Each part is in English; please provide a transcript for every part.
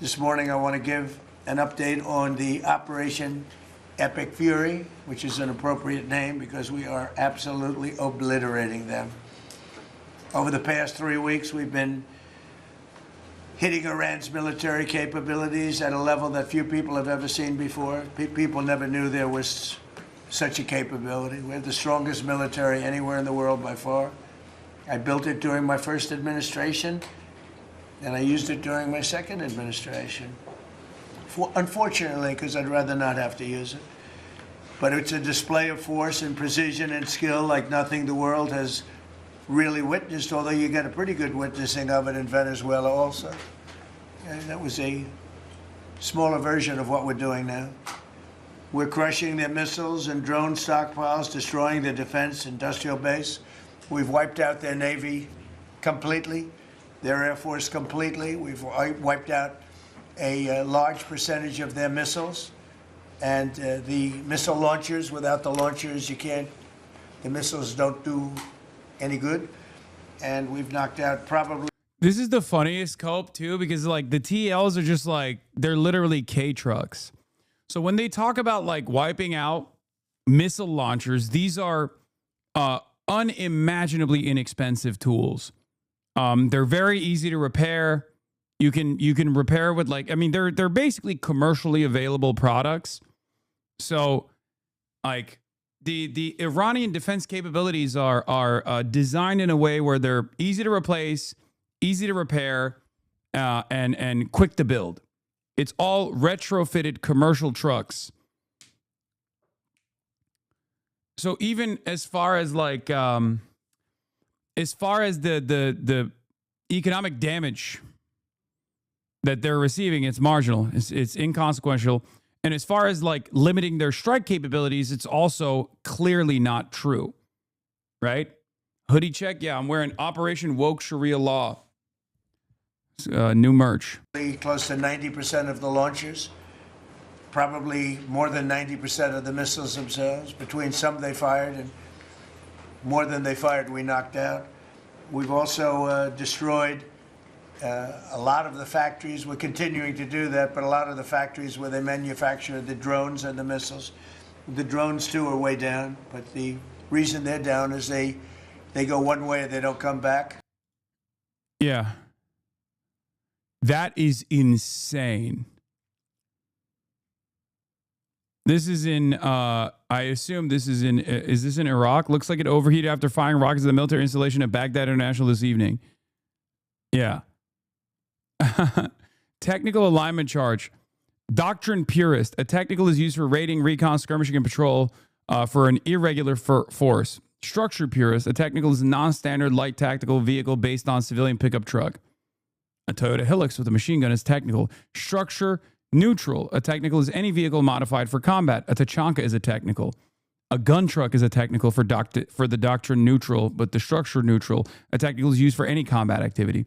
This morning I want to give an update on the Operation Epic Fury, which is an appropriate name because we are absolutely obliterating them. Over the past 3 weeks, we've been hitting Iran's military capabilities at a level that few people have ever seen before. People never knew there was such a capability. We have the strongest military anywhere in the world by far. I built it during my first administration, and I used it during my second administration. Unfortunately, because I'd rather not have to use it. But it's a display of force and precision and skill like nothing the world has really witnessed, although you get a pretty good witnessing of it in Venezuela also. And that was a smaller version of what we're doing now. We're crushing their missiles and drone stockpiles, destroying their defense industrial base. We've wiped out their Navy completely, their Air Force completely. We've wiped out a large percentage of their missiles. And the missile launchers, without the launchers, the missiles don't do any good. And we've knocked out probably... This is the funniest cope, too, because, like, the TLs are just, like, they're literally K-trucks. So when they talk about, like, wiping out missile launchers, these are unimaginably inexpensive tools. They're very easy to repair. You can repair with, like, I mean, they're basically commercially available products. So, like, the Iranian defense capabilities are designed in a way where they're easy to replace, easy to repair, and quick to build. It's all retrofitted commercial trucks. So even as far as like the economic damage that they're receiving, it's marginal. It's inconsequential. And as far as like limiting their strike capabilities, it's also clearly not true. Right? Hoodie check. Yeah, I'm wearing Operation Woke Sharia Law. New merch. Close to 90% of the launchers, probably more than 90% of the missiles themselves. Between some they fired and more than they fired, we knocked out. We've also destroyed a lot of the factories. We're continuing to do that, but a lot of the factories where they manufacture the drones and the missiles. The drones, too, are way down, but the reason they're down is they go one way and they don't come back. Yeah. That is insane. This is in, I assume this is in, is this in Iraq? Looks like it overheated after firing rockets at the military installation at Baghdad International this evening. Yeah. Technical alignment charge. Doctrine purist. A technical is used for raiding, recon, skirmishing, and patrol for an irregular force. Structure purist. A technical is a non-standard light tactical vehicle based on civilian pickup truck. A Toyota Hilux with a machine gun is technical. Structure neutral. A technical is any vehicle modified for combat. A Tachanka is a technical. A gun truck is a technical for the doctrine neutral, but the structure neutral. A technical is used for any combat activity.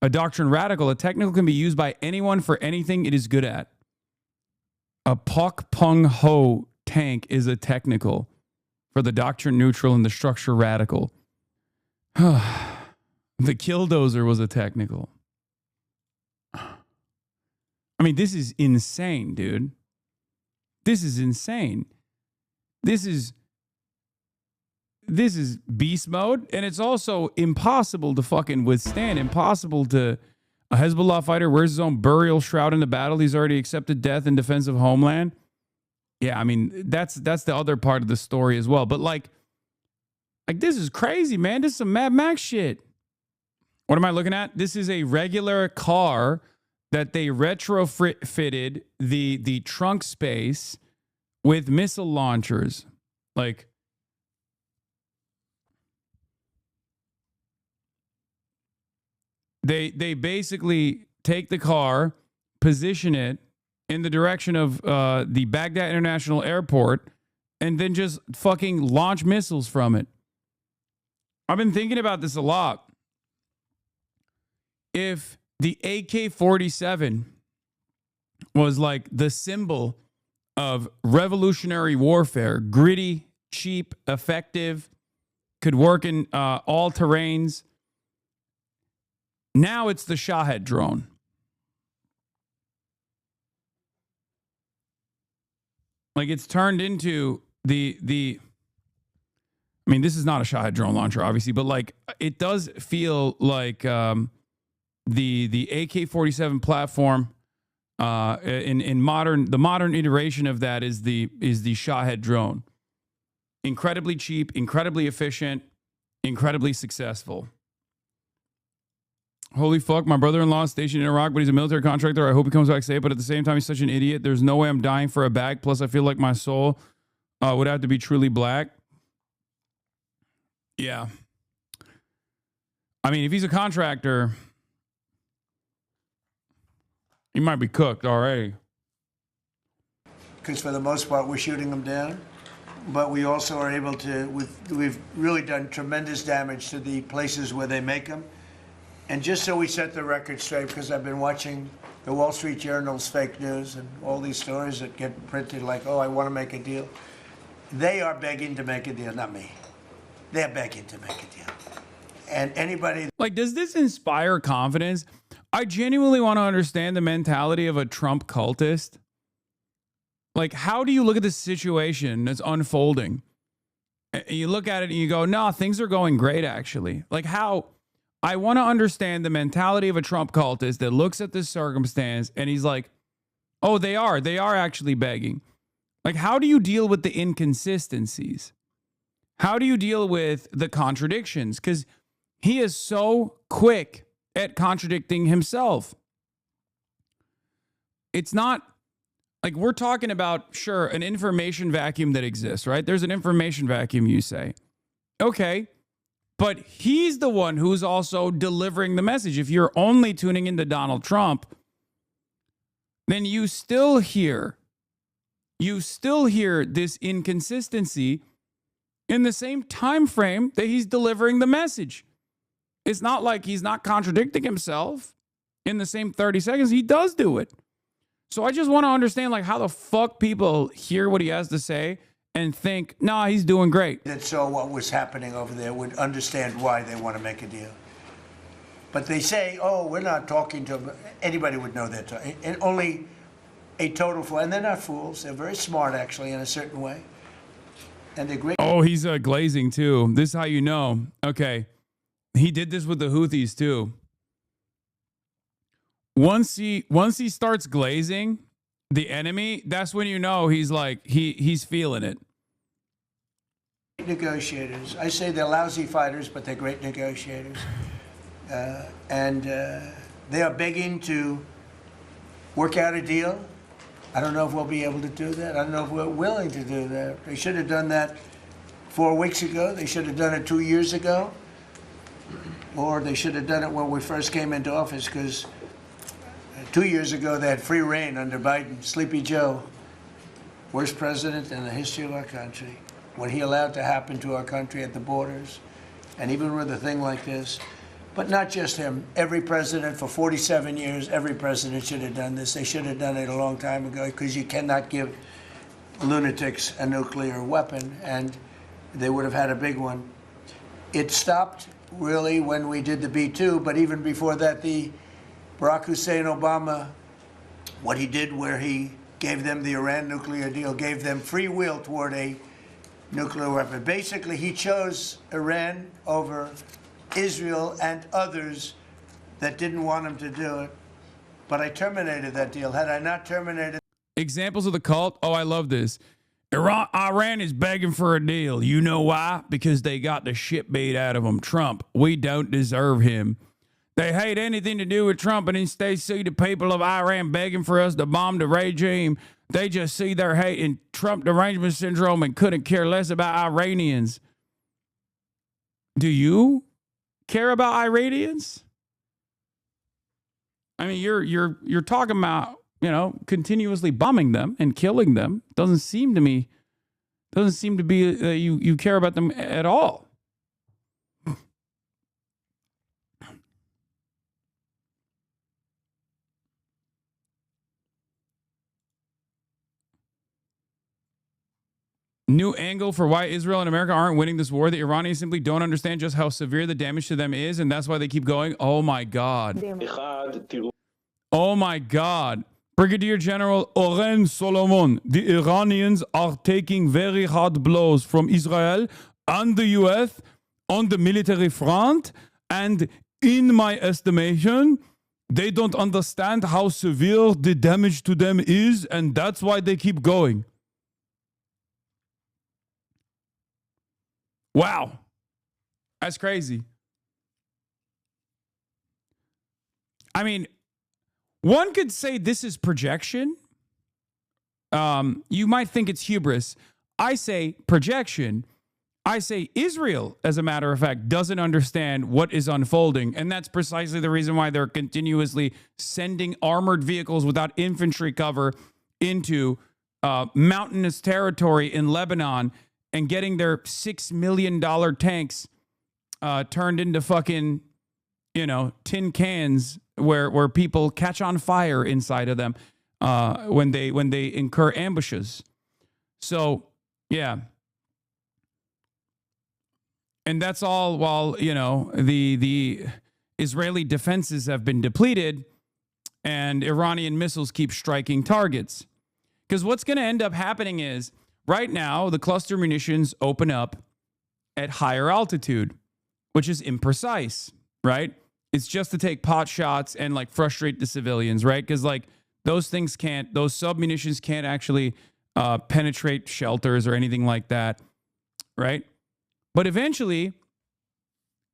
A doctrine radical. A technical can be used by anyone for anything it is good at. A Pok Pung Ho tank is a technical for the doctrine neutral and the structure radical. The Killdozer was a technical. I mean, this is insane, dude. This is insane. This is beast mode, and it's also impossible to fucking withstand. Impossible to... A Hezbollah fighter wears his own burial shroud in the battle. He's already accepted death in defense of homeland. Yeah, I mean, that's the other part of the story as well. But like this is crazy, man. This is some Mad Max shit. What am I looking at? This is a regular car that they retrofitted the trunk space with missile launchers. Like, they basically take the car, position it in the direction of the Baghdad International Airport, and then just fucking launch missiles from it. I've been thinking about this a lot. If the AK-47 was like the symbol of revolutionary warfare, gritty, cheap, effective, could work in all terrains. Now it's the Shahed drone. Like it's turned into the I mean, this is not a Shahed drone launcher, obviously, but like it does feel like the AK-47 platform in the modern iteration of that is the Shahed drone. Incredibly cheap, incredibly efficient, incredibly successful. Holy fuck, my brother-in-law is stationed in Iraq, but he's a military contractor. I hope he comes back safe, but at the same time, he's such an idiot. There's no way I'm dying for a bag. Plus, I feel like my soul would have to be truly black. Yeah. I mean, if he's a contractor, he might be cooked already. Because for the most part, we're shooting them down. But we also are able to, we've really done tremendous damage to the places where they make them. And just so we set the record straight, because I've been watching the Wall Street Journal's fake news and all these stories that get printed like, oh, I want to make a deal. They are begging to make a deal, not me. They're begging to make a deal. And anybody... Like, does this inspire confidence? I genuinely want to understand the mentality of a Trump cultist. Like, how do you look at this situation that's unfolding? And you look at it and you go, no, things are going great, actually. Like, how... I want to understand the mentality of a Trump cultist that looks at this circumstance and he's like, oh, they are actually begging. Like, how do you deal with the inconsistencies? How do you deal with the contradictions? Because he is so quick at contradicting himself. It's not like we're talking about, sure, an information vacuum that exists, right? There's an information vacuum, you say. Okay. But he's the one who's also delivering the message. If you're only tuning into Donald Trump, then you still hear this inconsistency in the same time frame that he's delivering the message. It's not like he's not contradicting himself in the same 30 seconds. He does do it. So I just want to understand like how the fuck people hear what he has to say and think, nah, he's doing great. That saw what was happening over there would understand why they want to make a deal. But they say, oh, we're not talking to them. Anybody would know that. And only a total fool. And they're not fools. They're very smart, actually, in a certain way. And they're great. Oh, he's glazing, too. This is how you know. Okay. He did this with the Houthis, too. Once he starts glazing the enemy, that's when you know he's like, he's feeling it. Negotiators. I say they're lousy fighters, but they're great negotiators. And they are begging to work out a deal. I don't know if we'll be able to do that. I don't know if we're willing to do that. They should have done that 4 weeks ago. They should have done it 2 years ago. Or they should have done it when we first came into office, because 2 years ago, they had free reign under Biden. Sleepy Joe, worst president in the history of our country. What he allowed to happen to our country at the borders, and even with a thing like this. But not just him. Every president for 47 years, every president should have done this. They should have done it a long time ago, because you cannot give lunatics a nuclear weapon, and they would have had a big one. It stopped, really, when we did the B-2, but even before that, the Barack Hussein Obama, what he did where he gave them the Iran nuclear deal, gave them free will toward a nuclear weapon. Basically, he chose Iran over Israel and others that didn't want him to do it. But I terminated that deal. Had I not terminated... Examples of the cult? Oh, I love this. Iran is begging for a deal. You know why? Because they got the shit beat out of them. Trump, we don't deserve him. They hate anything to do with Trump, and instead see the people of Iran begging for us to bomb the regime. They just see their hate in Trump derangement syndrome and couldn't care less about Iranians. Do you care about Iranians? I mean, you're talking about, continuously bombing them and killing them. Doesn't seem to be you care about them at all. New angle for why Israel and America aren't winning this war. The Iranians simply don't understand just how severe the damage to them is, and that's why they keep going. Oh my God. Oh my God. Brigadier General Oren Solomon, the Iranians are taking very hard blows from Israel and the US on the military front. And in my estimation, they don't understand how severe the damage to them is. And that's why they keep going. Wow. That's crazy. I mean, one could say this is projection. You might think it's hubris. I say projection. I say Israel, as a matter of fact, doesn't understand what is unfolding. And that's precisely the reason why they're continuously sending armored vehicles without infantry cover into mountainous territory in Lebanon and getting their $6 million tanks turned into fucking, tin cans where people catch on fire inside of them when they incur ambushes. So, yeah. And that's all while, the Israeli defenses have been depleted and Iranian missiles keep striking targets. Because what's going to end up happening is, right now, the cluster munitions open up at higher altitude, which is imprecise, right? It's just to take pot shots and frustrate the civilians, right? Because those sub-munitions can't actually penetrate shelters or anything like that, right? But eventually,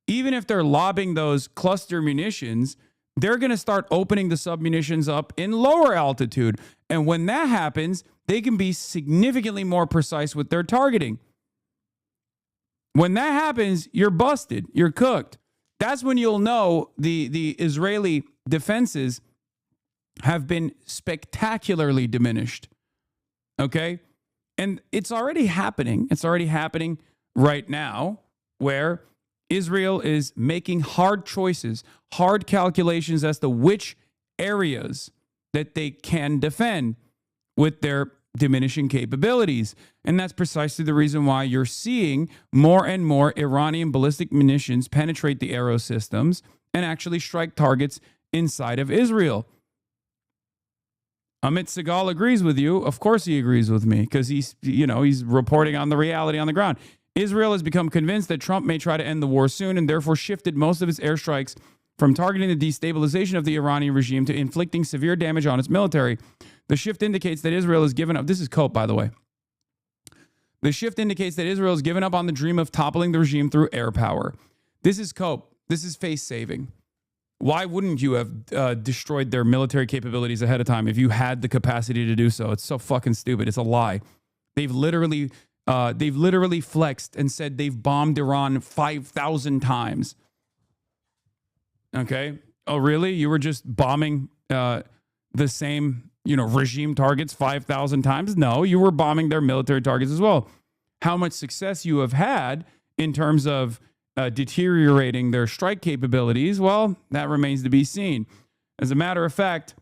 even if they're lobbing those cluster munitions, they're going to start opening the sub-munitions up in lower altitude. And when that happens, they can be significantly more precise with their targeting. When that happens, you're busted. You're cooked. That's when you'll know the Israeli defenses have been spectacularly diminished. Okay? And it's already happening. It's already happening right now, where Israel is making hard choices, hard calculations as to which areas that they can defend with their diminishing capabilities. And that's precisely the reason why you're seeing more and more Iranian ballistic munitions penetrate the aero systems and actually strike targets inside of Israel. Amit Segal agrees with you. Of course he agrees with me, because he's reporting on the reality on the ground. Israel has become convinced that Trump may try to end the war soon and therefore shifted most of its airstrikes from targeting the destabilization of the Iranian regime to inflicting severe damage on its military. The shift indicates that Israel has given up. This is Cope, by the way. The shift indicates that Israel has given up on the dream of toppling the regime through air power. This is Cope. This is face saving. Why wouldn't you have destroyed their military capabilities ahead of time if you had the capacity to do so? It's so fucking stupid. It's a lie. They've literally flexed and said they've bombed Iran 5,000 times. Okay. Oh, really? You were just bombing the same, regime targets 5,000 times? No, you were bombing their military targets as well. How much success you have had in terms of deteriorating their strike capabilities, well, that remains to be seen. As a matter of fact,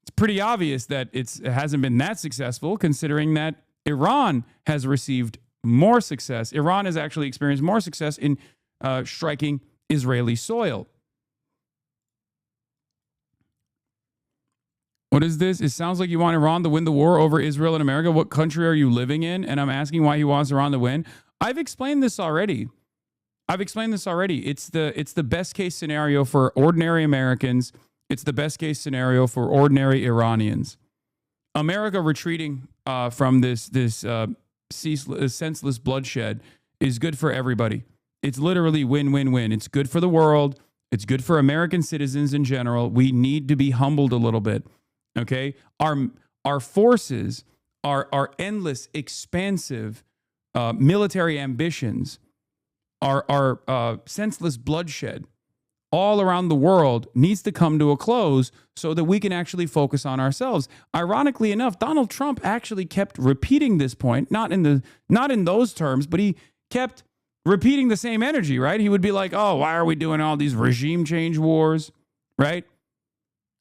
it's pretty obvious that it hasn't been that successful, considering that Iran has received more success. Iran has actually experienced more success in striking Israeli soil. What is this? It sounds like you want Iran to win the war over Israel and America. What country are you living in? And I'm asking why he wants Iran to win. I've explained this already. It's the best case scenario for ordinary Americans. It's the best case scenario for ordinary Iranians. America retreating from this senseless bloodshed is good for everybody. It's literally win-win-win. It's good for the world. It's good for American citizens in general. We need to be humbled a little bit. Okay, our forces, our endless, expansive military ambitions, our senseless bloodshed all around the world needs to come to a close so that we can actually focus on ourselves. Ironically enough, Donald Trump actually kept repeating this point, not in those terms, but he kept repeating the same energy, right? He would be like, "Oh, why are we doing all these regime change wars?" Right?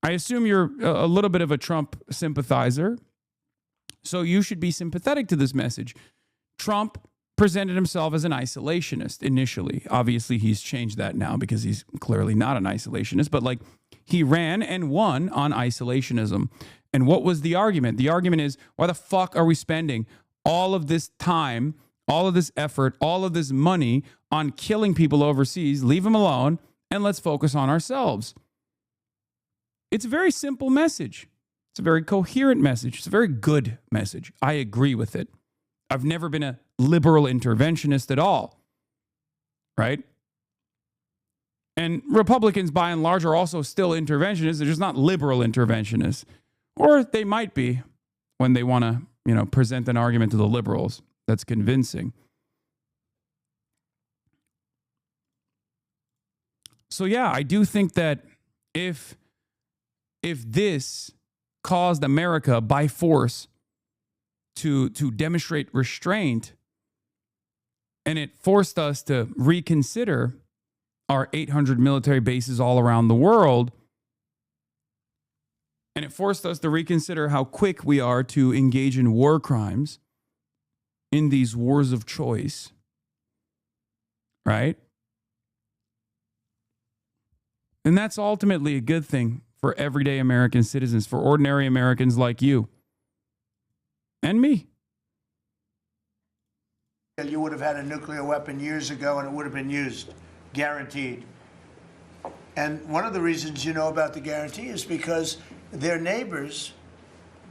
I assume you're a little bit of a Trump sympathizer, so you should be sympathetic to this message. Trump presented himself as an isolationist initially. Obviously, he's changed that now because he's clearly not an isolationist, but like he ran and won on isolationism. And what was the argument? The argument is, why the fuck are we spending all of this time, all of this effort, all of this money on killing people overseas? Leave them alone and let's focus on ourselves. It's a very simple message. It's a very coherent message. It's a very good message. I agree with it. I've never been a liberal interventionist at all, right? And Republicans, by and large, are also still interventionists. They're just not liberal interventionists. Or they might be when they want to, present an argument to the liberals that's convincing. So yeah, I do think that if this caused America by force to demonstrate restraint, and it forced us to reconsider our 800 military bases all around the world, and it forced us to reconsider how quick we are to engage in war crimes in these wars of choice, right? And that's ultimately a good thing for everyday American citizens, for ordinary Americans like you and me. You would have had a nuclear weapon years ago and it would have been used, guaranteed. And one of the reasons you know about the guarantee is because their neighbors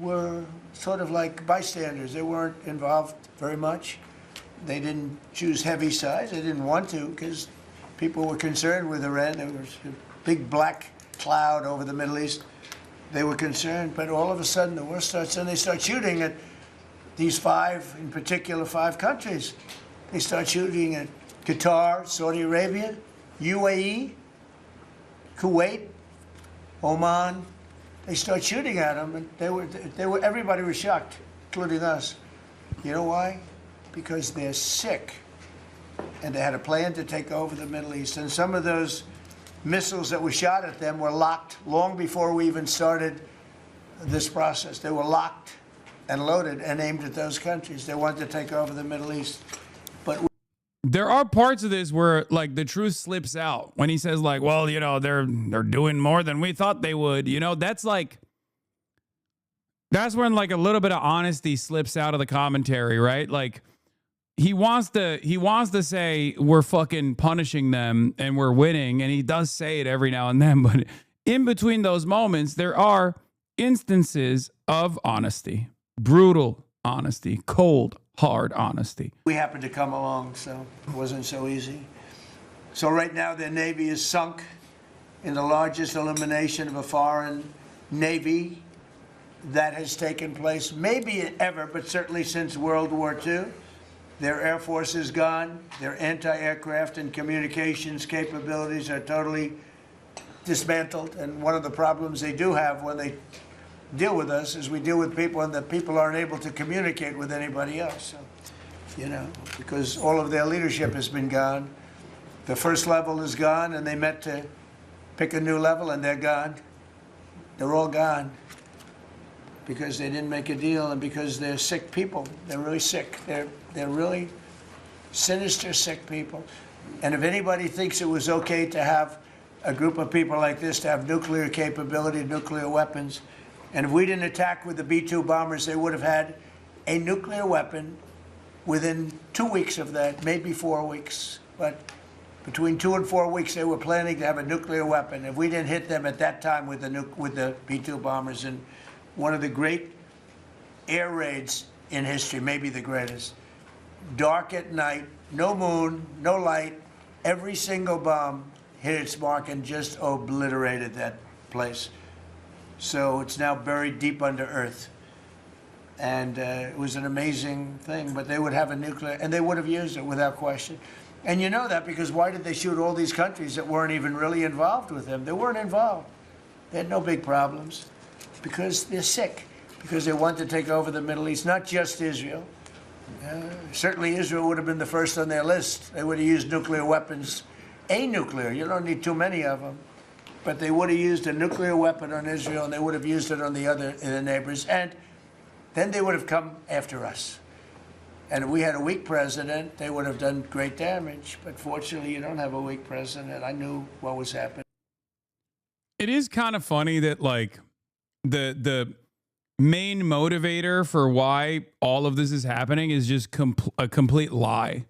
were sort of like bystanders. They weren't involved very much. They didn't choose heavy sides. They didn't want to because people were concerned with Iran. There was a big black cloud over the Middle East. They were concerned, but all of a sudden the war starts and they start shooting at these five countries. They start shooting at Qatar, Saudi Arabia, UAE, Kuwait, Oman. They start shooting at them, and everybody was shocked, including us. You know why? Because they're sick, and they had a plan to take over the Middle East. And some of those missiles that were shot at them were locked long before we even started this process. They were locked and loaded and aimed at those countries. They wanted to take over the Middle East. But there are parts of this where like the truth slips out when he says like, well, they're doing more than we thought they would. That's when like a little bit of honesty slips out of the commentary, right? Like he wants to say we're fucking punishing them and we're winning, and he does say it every now and then, but in between those moments there are instances of honesty, brutal honesty, cold, hard honesty. we happened to come along, so it wasn't so easy. So right now their Navy is sunk in the largest elimination of a foreign Navy that has taken place, maybe ever, but certainly since World War II. Their Air Force is gone. Their anti-aircraft and communications capabilities are totally dismantled. And one of the problems they do have when they deal with us is we deal with people and the people aren't able to communicate with anybody else. So, because all of their leadership has been gone. The first level is gone, and they meant to pick a new level, and they're gone. They're all gone because they didn't make a deal and because they're sick people. They're really sick. They're really sinister, sick people. And if anybody thinks it was okay to have a group of people like this to have nuclear capability, nuclear weapons, and if we didn't attack with the B-2 bombers, they would have had a nuclear weapon within 2 weeks of that, maybe 4 weeks. But between 2 and 4 weeks, they were planning to have a nuclear weapon. If we didn't hit them at that time with the B-2 bombers, and one of the great air raids in history, maybe the greatest, dark at night, no moon, no light, every single bomb hit its mark and just obliterated that place. So it's now buried deep under earth. And it was an amazing thing, but they would have a nuclear, and they would have used it without question. And you know that because why did they shoot all these countries that weren't even really involved with them? They weren't involved. They had no big problems because they're sick, because they want to take over the Middle East, not just Israel. Certainly Israel would have been the first on their list. They would have used nuclear weapons, a nuclear, you don't need too many of them. But they would have used a nuclear weapon on Israel, and they would have used it on the other neighbors, and then they would have come after us. And if we had a weak president, they would have done great damage. But fortunately, you don't have a weak president. I knew what was happening. It is kind of funny that like the main motivator for why all of this is happening is just a complete lie.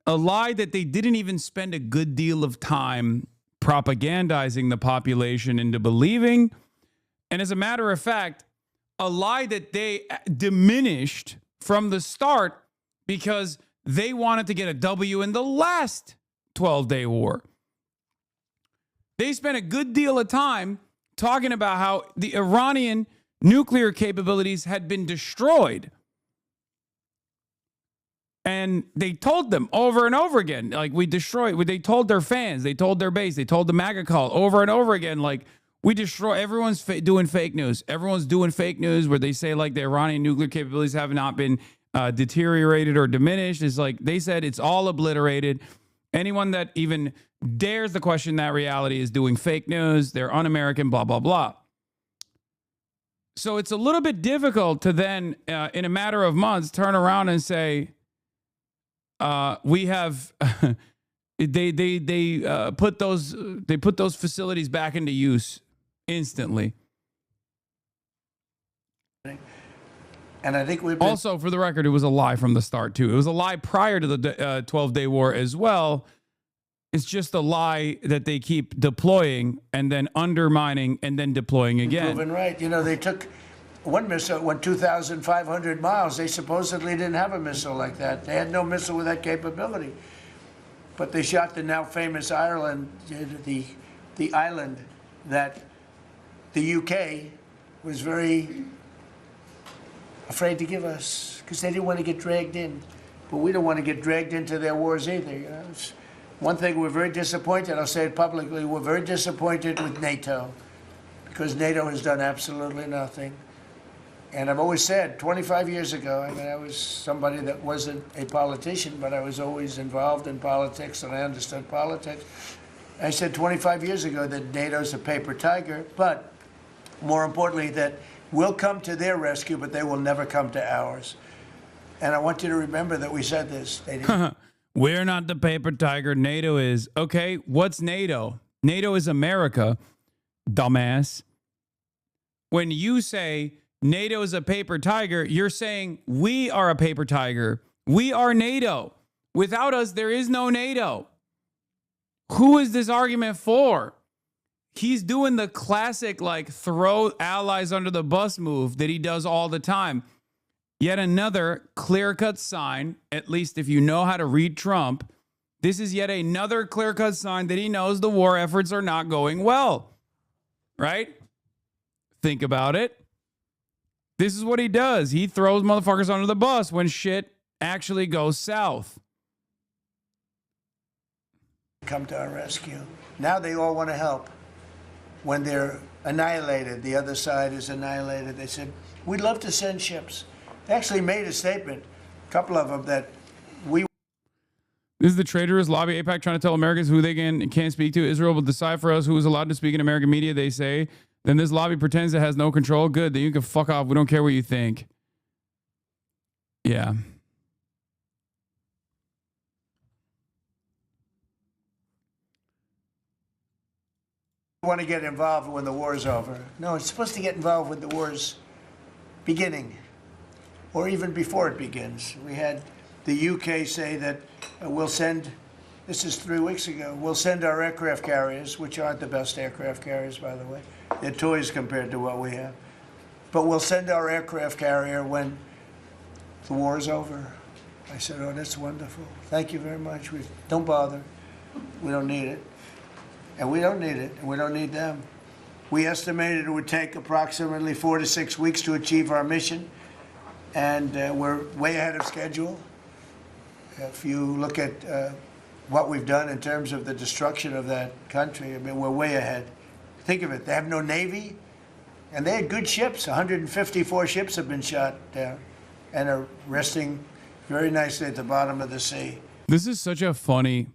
A lie that they didn't even spend a good deal of time propagandizing the population into believing. And as a matter of fact, a lie that they diminished from the start because they wanted to get a W in the last 12-day war. They spent a good deal of time talking about how the Iranian nuclear capabilities had been destroyed. And they told them over and over again, like, we destroyed. They told their fans, they told their base, they told the MAGA call over and over again, like, we destroy. Everyone's doing fake news. Everyone's doing fake news where they say, like, the Iranian nuclear capabilities have not been deteriorated or diminished. It's like they said it's all obliterated. Anyone that even dares to question that reality is doing fake news. They're un-American, blah, blah, blah. So it's a little bit difficult to then, in a matter of months, turn around and say, we have they put those facilities back into use instantly. And I think we've been Also, for the record, it was a lie from the start too. It was a lie prior to the 12-day war as well. It's just a lie that they keep deploying and then undermining and then deploying again. proven right. You know, they took one missile, went 2,500 miles. They supposedly didn't have a missile like that. They had no missile with that capability. But they shot the now famous Ireland, the island that the UK was very afraid to give us because they didn't want to get dragged in. But we don't want to get dragged into their wars either. You know? It's one thing we're very disappointed, I'll say it publicly, we're very disappointed with NATO because NATO has done absolutely nothing. And I've always said, 25 years ago, I mean, I was somebody that wasn't a politician, but I was always involved in politics and I understood politics. I said 25 years ago that NATO's a paper tiger, but more importantly, that we'll come to their rescue, but they will never come to ours. And I want you to remember that we said this. They didn't. We're not the paper tiger. NATO is. Okay, what's NATO? NATO is America, dumbass. When you say NATO is a paper tiger, you're saying we are a paper tiger. We are NATO. Without us, there is no NATO. Who is this argument for? He's doing the classic, like, throw allies under the bus move that he does all the time. Yet another clear-cut sign, at least if you know how to read Trump, this is yet another clear-cut sign that he knows the war efforts are not going well. Right? Think about it. This is what he does. He throws motherfuckers under the bus when shit actually goes south. Come to our rescue. Now they all want to help. When they're annihilated, the other side is annihilated, they said, we'd love to send ships. They actually made a statement, a couple of them, that we... This is the traitorous lobby AIPAC trying to tell Americans who they can and can't speak to. Israel will decide for us who is allowed to speak in American media, they say. Then this lobby pretends it has no control. Good, then you can fuck off. We don't care what you think. Yeah. want to get involved when the war is over. No, it's supposed to get involved when the war's beginning, or even before it begins. We had the UK say that we'll send, this is 3 weeks ago, we'll send our aircraft carriers, which aren't the best aircraft carriers, by the way. They're toys compared to what we have. But we'll send our aircraft carrier when the war is over. I said, oh, that's wonderful. Thank you very much. Don't bother. We don't need it. And we don't need it, and we don't need them. We estimated it would take approximately 4 to 6 weeks to achieve our mission, and we're way ahead of schedule. If you look at what we've done in terms of the destruction of that country, I mean, we're way ahead. Think of it, they have no Navy, and they had good ships. 154 ships have been shot down and are resting very nicely at the bottom of the sea. This is such a funny...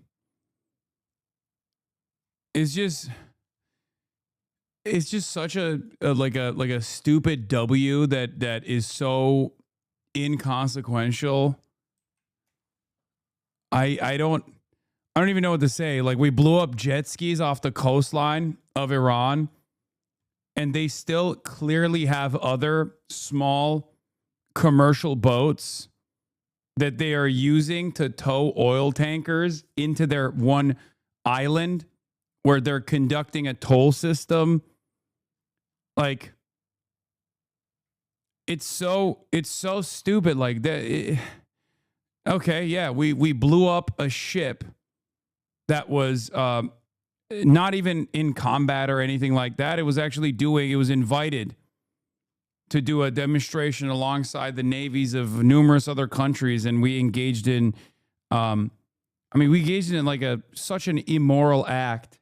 It's just such a like a stupid W that is so inconsequential. I don't even know what to say. Like, we blew up jet skis off the coastline of Iran, and they still clearly have other small commercial boats that they are using to tow oil tankers into their one island where they're conducting a toll system. Like, it's so stupid. Like that. Okay, yeah, we blew up a ship that was not even in combat or anything like that. It was invited to do a demonstration alongside the navies of numerous other countries, and we engaged in like such an immoral act.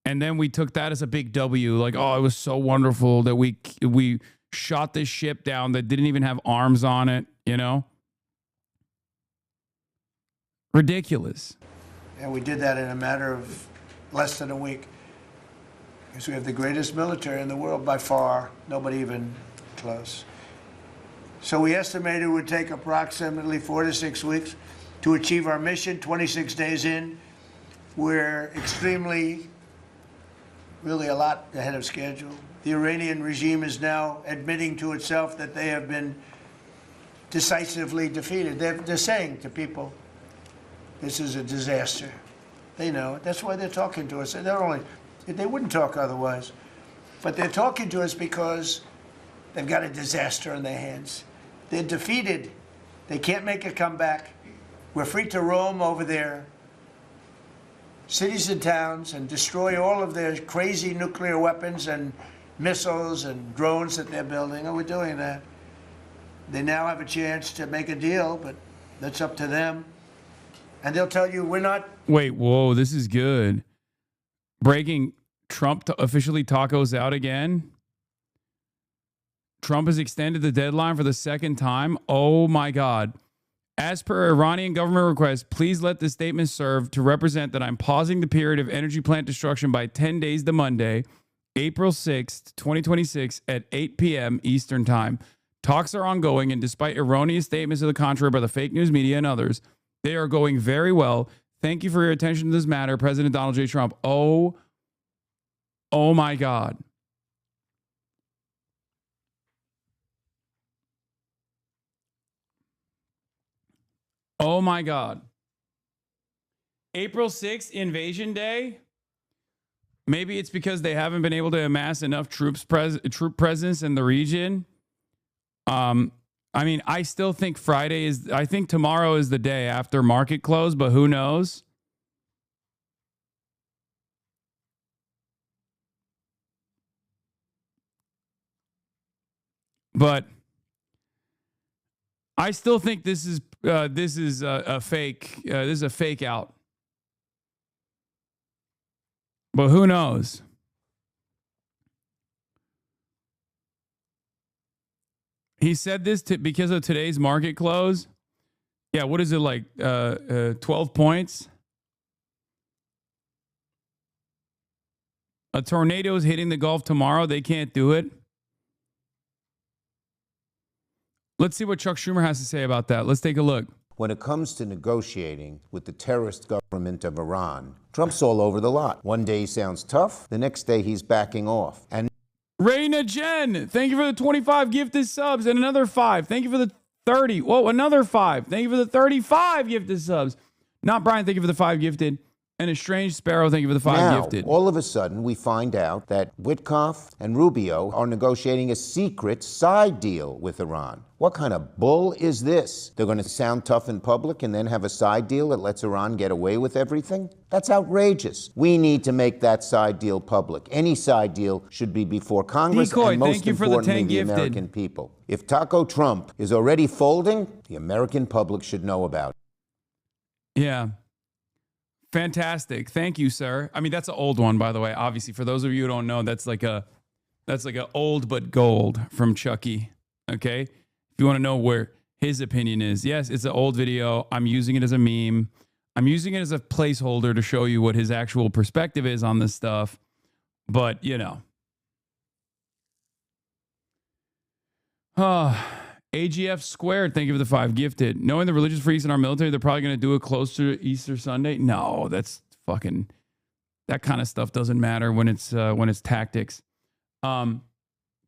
And then we took that as a big W, like, oh, it was so wonderful that we shot this ship down that didn't even have arms on it, you know? Ridiculous. And we did that in a matter of less than a week. Because we have the greatest military in the world by far, nobody even close. So we estimated it would take approximately 4 to 6 weeks to achieve our mission. 26 days in, we're really a lot ahead of schedule. The Iranian regime is now admitting to itself that they have been decisively defeated. They're saying to people, this is a disaster. They know it. That's why they're talking to us. They wouldn't talk otherwise. But they're talking to us because they've got a disaster on their hands. They're defeated. They can't make a comeback. We're free to roam over their cities and towns and destroy all of their crazy nuclear weapons and missiles and drones that they're building. Oh, we're doing that. They now have a chance to make a deal, but that's up to them. And they'll tell you we're not. Wait, whoa, this is good. Breaking: Trump officially tacos out again. Trump has extended the deadline for the second time. Oh my God. As per Iranian government request, please let this statement serve to represent that I'm pausing the period of energy plant destruction by 10 days to Monday, April 6th, 2026 at 8 p.m. Eastern Time. Talks are ongoing, and despite erroneous statements to the contrary by the fake news media and others, they are going very well. Thank you for your attention to this matter, President Donald J. Trump. Oh my God. Oh my God. April 6th, Invasion Day. Maybe it's because they haven't been able to amass enough troop presence in the region. I still think I think tomorrow is the day after market close, but who knows? But I still think this is a fake. This is a fake out. But who knows? He said this because of today's market close. Yeah, what is it, like 12 points? A tornado is hitting the Gulf tomorrow. They can't do it. Let's see what Chuck Schumer has to say about that. Let's take a look. When it comes to negotiating with the terrorist government of Iran, Trump's all over the lot. One day he sounds tough, the next day he's backing off. And Raina Jen, thank you for the 25 gifted subs and another 5. Thank you for the 30. Whoa, another 5. Thank you for the 35 gifted subs. Not Brian, thank you for the 5 gifted. And a strange sparrow, thank you for the 5 gifted. All of a sudden, we find out that Witkoff and Rubio are negotiating a secret side deal with Iran. What kind of bull is this? They're going to sound tough in public and then have a side deal that lets Iran get away with everything? That's outrageous. We need to make that side deal public. Any side deal should be before Congress and most importantly, the American people. If Taco Trump is already folding, the American public should know about it. Yeah. Fantastic. Thank you, sir. I mean, that's an old one, by the way. Obviously, for those of you who don't know, that's like a old but gold from Chucky. Okay. If you want to know where his opinion is, yes, it's an old video. I'm using it as a meme. I'm using it as a placeholder to show you what his actual perspective is on this stuff. But, AGF squared, thank you for the 5 gifted. Knowing the religious freaks in our military, they're probably going to do it close to Easter Sunday. No, that's fucking, that kind of stuff doesn't matter when it's tactics. Can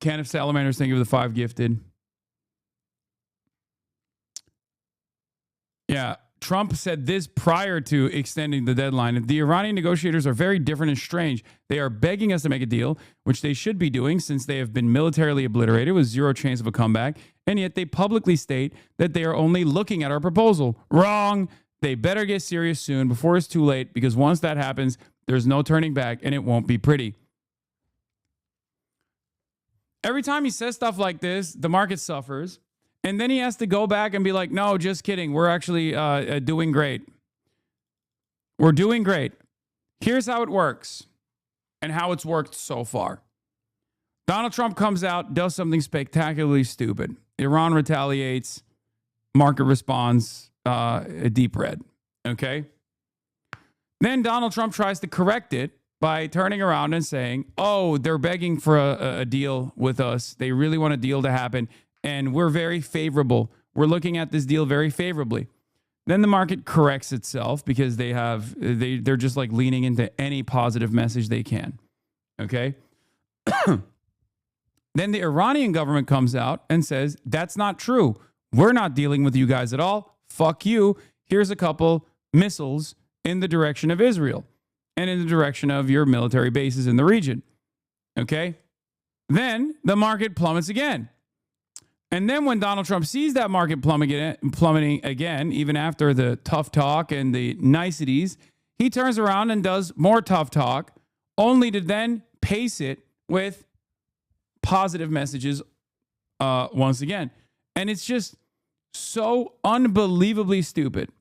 of Salamanders, thank you for the 5 gifted. Yeah, Trump said this prior to extending the deadline. The Iranian negotiators are very different and strange. They are begging us to make a deal, which they should be doing since they have been militarily obliterated with zero chance of a comeback, and yet they publicly state that they are only looking at our proposal. Wrong. They better get serious soon before it's too late, because once that happens, there's no turning back and it won't be pretty. Every time he says stuff like this, the market suffers. And then he has to go back and be like, no, just kidding. We're actually doing great. We're doing great. Here's how it works and how it's worked so far. Donald Trump comes out, does something spectacularly stupid. Iran retaliates. Market responds a deep red. Okay? Then Donald Trump tries to correct it by turning around and saying, oh, they're begging for a deal with us. They really want a deal to happen. And we're very favorable. We're looking at this deal very favorably. Then the market corrects itself because they're just like leaning into any positive message they can. Okay? Then the Iranian government comes out and says, that's not true. We're not dealing with you guys at all. Fuck you. Here's a couple missiles in the direction of Israel and in the direction of your military bases in the region. Okay? Then the market plummets again. And then when Donald Trump sees that market plummeting again, even after the tough talk and the niceties, he turns around and does more tough talk, only to then pace it with positive messages once again. And it's just so unbelievably stupid.